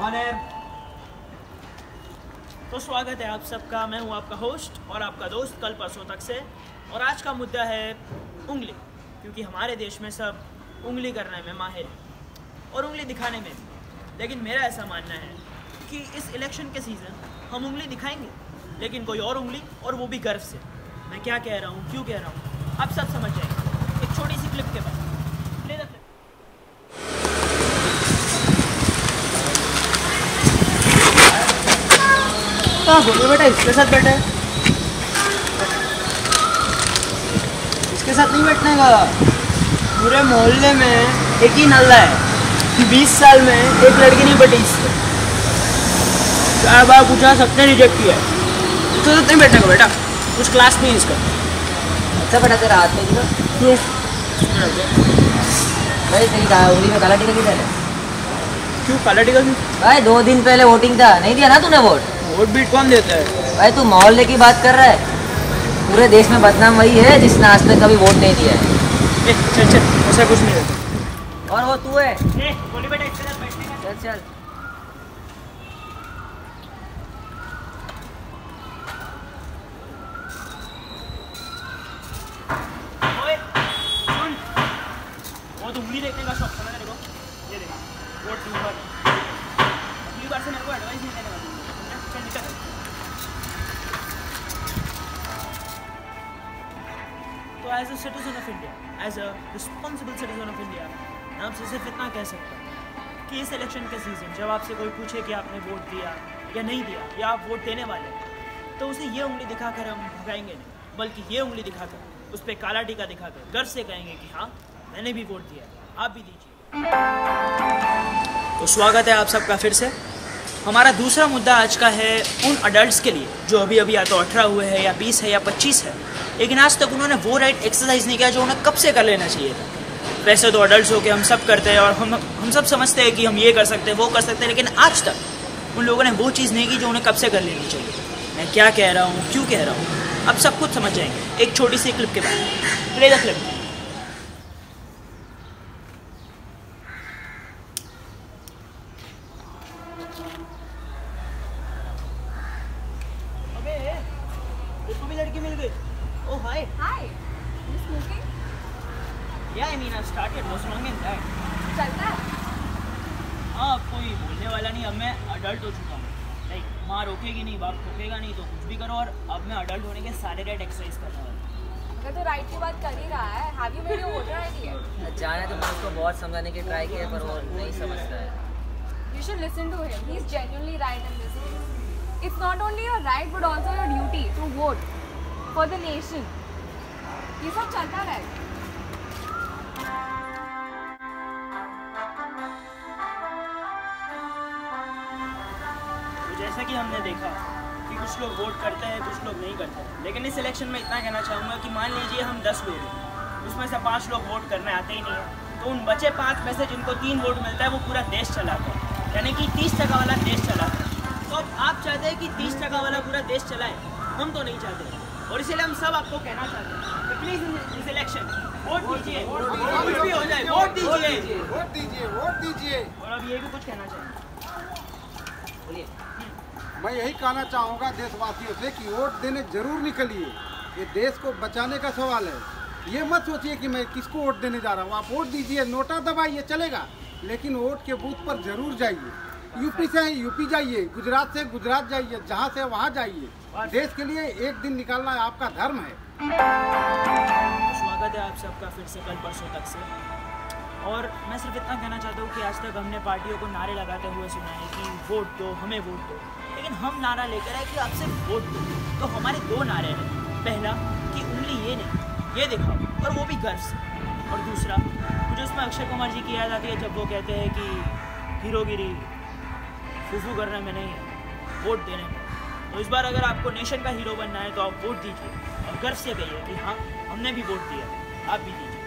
On air. तो स्वागत है आप सबका। मैं हूं आपका होस्ट और आपका दोस्त कल परसों तक से। और आज का मुद्दा है उंगली, क्योंकि हमारे देश में सब उंगली करने में माहिर है और उंगली दिखाने में भी। लेकिन मेरा ऐसा मानना है कि इस इलेक्शन के सीज़न हम उंगली दिखाएंगे, लेकिन कोई और उंगली, और वो भी गर्व से। मैं क्या कह रहा हूँ, क्यों कह रहा हूँ, आप सब समझ जाएंगे एक छोटी सी क्लिप के बाद। Play the clip. हाँ बोलो बेटा, इसके साथ बैठे, इसके साथ नहीं बैठने का। पूरे मोहल्ले में एक ही नल्ला है, 20 साल में एक लड़की नहीं बटी इससे। 4 बार पूछा, सबने रिजेक्ट किया है। इसके साथ नहीं बैठने का बेटा, कुछ क्लास नहीं है इसका। अच्छा बेटा तेरा हाथ में दिखा क्यों भाई, तेरी उंगली में काला टीका किधर है? क्यों काला टीका क्यों? भाई 2 दिन पहले वोटिंग था, नहीं दिया ना तूने वोट? वोट भी कौन देता है? भाई तू मोहल्ले की बात कर रहा है। पूरे देश में बदनाम वही है जिसने आज तक कभी वोट नहीं दिया है। चल चल, ऐसा कुछ नहीं रहता। और वो तू है। बोली बेटा, इसके साथ बैठने का। चल चल। ओए सुन, वो तो उंगली देखने का शौक था ना तेरे को। ये देख, वोट दूंगा। अगली बार से मेरे को एडवाइस नहीं देने वाला। चल निकल। तो as a citizen of India, as a responsible citizen of India, मैं आपसे सिर्फ इतना कह सकता हूँ कि इस इलेक्शन के सीज़न जब आपसे कोई पूछे कि आपने वोट दिया या नहीं दिया, या आप वोट देने वाले हैं, तो उसे ये उंगली दिखाकर हम भगाएंगे नहीं, बल्कि ये उंगली दिखाकर, उस पर काला टीका दिखाकर गर्व से कहेंगे कि हाँ, मैंने भी वोट दिया, आप भी दीजिए। तो स्वागत है आप सबका फिर से। हमारा दूसरा मुद्दा आज का है उन अडल्ट्स के लिए जो अभी अभी या तो 18 हुए हैं, या 20 है, या 25 है, लेकिन आज तक उन्होंने वो राइट एक्सरसाइज नहीं किया जो उन्हें कब से कर लेना चाहिए था। वैसे तो अडल्ट्स होके हम सब करते हैं और हम सब समझते हैं कि हम ये कर सकते हैं, वो कर सकते हैं, लेकिन आज तक उन लोगों ने वो चीज़ नहीं की जो उन्हें कब से कर लेनी चाहिए। मैं क्या कह रहा हूँ, क्यों कह रहा हूँ, अब सब कुछ समझ जाएंगे एक छोटी सी क्लिप के बाद। Play the clip. इसको भी लड़की मिल गई। ओह हाय। Hi. You smoking? या I mean I started, what's wrong in that? चलता है? हाँ, कोई बोलने वाला नहीं। अब मैं अडल्ट हो चुका हूँ। लाइक माँ रोकेगी नहीं, बाप ठोकेगा नहीं, तो कुछ भी करो। और अब मैं अडल्ट होने के सारे राइट एक्सरसाइज करने वाला हूँ। अगर तो राइट की बात कर ही रहा है, have you made your voter ID yet? जाने तो मैं उसको बहुत समझाने की ट्राई किया पर वो नहीं समझता है। You should listen to him. He's genuinely right in this case. It's not only your right but also your duty to vote for the nation. ये सब चलता रहेगा। तो जैसा कि हमने देखा कि कुछ लोग वोट करते हैं, कुछ लोग नहीं करते हैं, लेकिन इस इलेक्शन में इतना कहना चाहूँगा कि मान लीजिए हम 10 लोग हैं, उसमें से 5 लोग वोट करने आते ही नहीं हैं, तो उन बचे 5 में से जिनको 3 वोट मिलता है वो पूरा देश चलाता है, यानी कि 30% वाला देश चलाता है। तो अब आप चाहते हैं कि 30% वाला पूरा देश चलाए, हम तो नहीं चाहते, और इसीलिए हम सब आपको कहना चाहते हैं कि प्लीज़ इस इलेक्शन वोट दीजिए, कुछ भी हो जाए वोट दीजिए, वोट दीजिए, वोट दीजिए। और अब ये भी कुछ कहना चाहेंगे, बोलिए। मैं यही कहना चाहूँगा देशवासियों से कि वोट देने जरूर निकलिए। ये देश को बचाने का सवाल है। ये मत सोचिए कि मैं किसको वोट देने जा रहा हूँ। आप वोट दीजिए, नोटा दबाइए, चलेगा, लेकिन वोट के बूथ पर जरूर जाइए। यूपी से यूपी जाइए, गुजरात से गुजरात जाइए, जहाँ से वहाँ जाइए। देश के लिए एक दिन निकालना आपका धर्म है। तो स्वागत है आप सबका फिर से कल परसों तक से। और मैं सिर्फ इतना कहना चाहता हूँ कि आज तक हमने पार्टियों को नारे लगाते हुए सुना है कि वोट दो, हमें वोट दो, लेकिन हम नारा लेकर आए कि आप सिर्फ वोट दो। तो हमारे 2 नारे हैं। पहला कि उंगली ये नहीं, ये दिखाओ, और वो भी गर्व से। और दूसरा, मुझे उसमें अक्षय कुमार जी की याद आती है जब वो कहते हैं कि हीरोगिरी फूफू करने में नहीं है, वोट देने में। तो इस बार अगर आपको नेशन का हीरो बनना है तो आप वोट दीजिए और गर्व से कहिए कि हाँ, हमने भी वोट दिया, आप भी दीजिए।